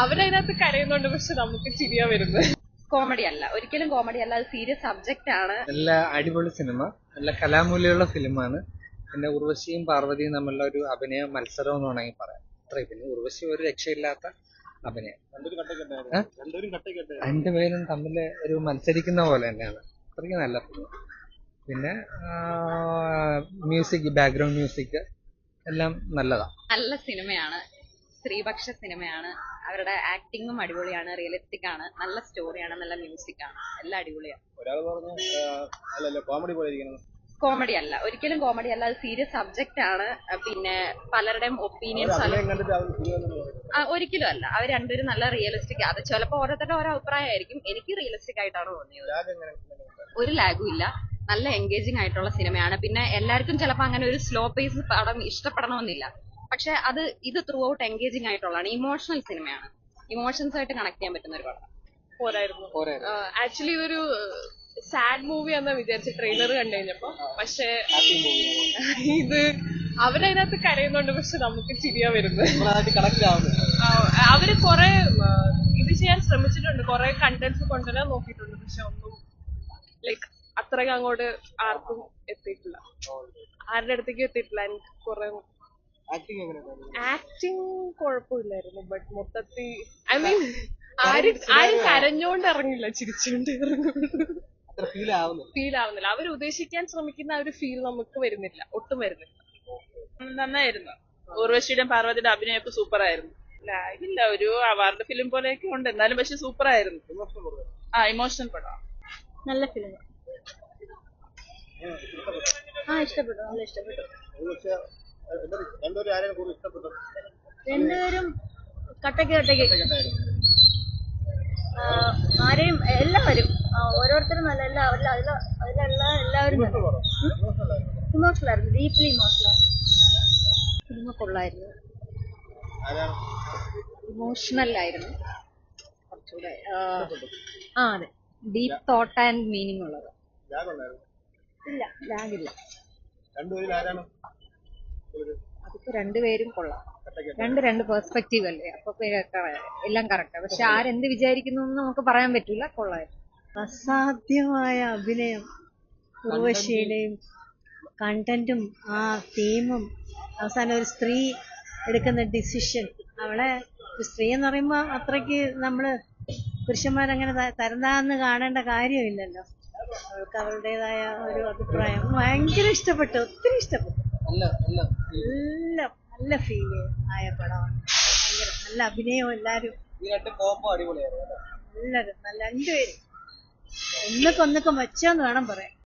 അവരതിനകത്ത് കരയുന്നുണ്ട്, പക്ഷെ നമുക്ക് ചിരിയാ വരുന്നത്. കോമഡി അല്ല, ഒരിക്കലും കോമഡി അല്ല, അത് സീരിയസ് സബ്ജക്റ്റ് ആണ്. നല്ല അടിപൊളി സിനിമ, നല്ല കലാമൂല്യമുള്ള ഫിലിമാണ്. പിന്നെ ഉർവശിയും പാർവതിയും തമ്മിലുള്ള ഒരു അഭിനയ മത്സരം എന്ന് വേണമെങ്കിൽ പറയാം. അത്രയും. പിന്നെ ഉർവശി ഒരു രക്ഷയില്ലാത്ത അഭിനയം. രണ്ടുപേരും തമ്മിൽ ഒരു മത്സരിക്കുന്ന പോലെ തന്നെയാണ്. അത്രയ്ക്ക് നല്ല ഫിലിം. പിന്നെ മ്യൂസിക്, ബാക്ക്ഗ്രൗണ്ട് മ്യൂസിക് എല്ലാം നല്ലതാണ്. നല്ല സിനിമയാണ്, സ്ത്രീപക്ഷ സിനിമയാണ്. അവരുടെ ആക്ടിങ്ങും അടിപൊളിയാണ്, റിയലിസ്റ്റിക് ആണ്, നല്ല സ്റ്റോറിയാണ്, നല്ല മ്യൂസിക് ആണ്, എല്ലാം അടിപൊളിയാണ്. കോമഡി അല്ല, ഒരിക്കലും കോമഡി അല്ല, അത് സീരിയസ് സബ്ജക്റ്റ് ആണ്. പിന്നെ പലരുടെയും ഒപ്പീനിയൻസ് ഒരിക്കലും അല്ല. അവർ രണ്ടുപേരും നല്ല റിയലിസ്റ്റിക്. അത് ചിലപ്പോൾ ഓരോരുത്തരുടെ ഓരോ അഭിപ്രായമായിരിക്കും. എനിക്ക് റിയലിസ്റ്റിക് ആയിട്ടാണ് തോന്നിയത്. ഒരു ലാഗും ഇല്ല, നല്ല എൻഗേജിങ് ആയിട്ടുള്ള സിനിമയാണ്. പിന്നെ എല്ലാവർക്കും ചിലപ്പോൾ അങ്ങനെ ഒരു സ്ലോ പേസ് പടം ഇഷ്ടപ്പെടണമെന്നില്ല, പക്ഷെ ഇത് ത്രൂ ഔട്ട് എൻഗേജിങ് ആയിട്ടുള്ളതാണ്. ഇമോഷണൽ സിനിമയാണ്, ഇമോഷൻസ് ആയിട്ട് കണക്ട് ചെയ്യാൻ പറ്റുന്ന ഒരു പടം. പോരായിരുന്നു. ആക്ച്വലി ഇതൊരു സാഡ് മൂവി ആണെന്ന് വിചാരിച്ച ട്രെയിലർ കണ്ടു കഴിഞ്ഞപ്പോ. പക്ഷെ ഇത് അവരതിനകത്ത് കരയുന്നുണ്ട്, പക്ഷെ നമുക്ക് ചിരിയാ വരുന്നത്. അവര് കുറെ ഇത് ചെയ്യാൻ ശ്രമിച്ചിട്ടുണ്ട്, കുറെ കണ്ടന്റ്സ് കൊണ്ടുവരാൻ നോക്കിയിട്ടുണ്ട്, പക്ഷെ ഒന്നും ലൈക്ക് അത്രയ്ക്ക് അങ്ങോട്ട് ആർക്കും എത്തിയിട്ടില്ല, ആരുടെ അടുത്തേക്കും എത്തിയിട്ടില്ല. എനിക്ക് കുറെ ആക്ടിങ് കുഴപ്പമില്ലായിരുന്നു, ബട്ട് മൊത്തത്തിൽ ഐ മീൻ ആരും കരഞ്ഞോണ്ട് ഇറങ്ങില്ല, ചിരിച്ചോണ്ട് ഇറങ്ങുള്ളൂ. ഫീൽ ആവുന്നില്ല. അവർ ഉദ്ദേശിക്കാൻ ശ്രമിക്കുന്ന ആ ഒരു ഫീൽ നമുക്ക് വരുന്നില്ല, ഒട്ടും വരുന്നില്ല. നന്നായിരുന്നു. ഉർവശിയുടെയും പാർവതിയുടെ അഭിനയമൊക്കെ സൂപ്പർ ആയിരുന്നു. ഇല്ല, ഒരു അവാർഡ് ഫിലിം പോലെയൊക്കെ ഉണ്ട്, എന്നാലും പക്ഷെ സൂപ്പർ ആയിരുന്നു. ഇമോഷണൽ പടം. നല്ല ഫിലിം. ഇഷ്ടപ്പെട്ടു, നല്ല ഇഷ്ടപ്പെട്ടു. രണ്ടുപേരും കട്ടയ്ക്ക് ആരെയും എല്ലാവരും ഓരോരുത്തരും നല്ല എല്ലാവരും ഇമോഷണൽ ആയിരുന്നു, ഡീപ്ലി ഇമോഷണൽ ആയിരുന്നു. സിനിമ കൊള്ളായിരുന്നു, ഇമോഷണൽ ആയിരുന്നു കുറച്ചുകൂടെ. അതെ, ഡീപ് തോട്ട് ആൻഡ് മീനിങ് ഉള്ളത്. ഇല്ല, ലാഗില്ല. അതിപ്പോ രണ്ടുപേരും കൊള്ളാം. രണ്ട് പെർസ്പെക്റ്റീവ് അല്ലേ, അപ്പൊ എല്ലാം കറക്റ്റാ. പക്ഷെ ആരെന്ത് വിചാരിക്കുന്നു എന്ന് നമുക്ക് പറയാൻ പറ്റില്ല. കൊള്ളായിരുന്നു. അസാധ്യമായ അഭിനയം, ഉർവശിയുടെയും കണ്ടന്റും ആ തീമും, അവസാനം ഒരു സ്ത്രീ എടുക്കുന്ന ഡിസിഷൻ. അവളെ സ്ത്രീ എന്ന് പറയുമ്പോൾ അത്രയ്ക്ക് നമ്മള് പുരുഷന്മാരങ്ങനെ തരംതാന്ന് കാണേണ്ട കാര്യമില്ലല്ലോ. അവൾക്ക് അവളുടേതായ ഒരു അഭിപ്രായം. ഭയങ്കര ഇഷ്ടപ്പെട്ടു, ഒത്തിരി ഇഷ്ടപ്പെട്ടു. നല്ല ഫീൽ ആയ പടമാണ്. ഭയങ്കര നല്ല അഭിനയം. എല്ലാരും എല്ലാരും നല്ല രണ്ടുപേരും ഒന്നൊക്കെ മെച്ചമെന്ന് വേണം പറയാൻ.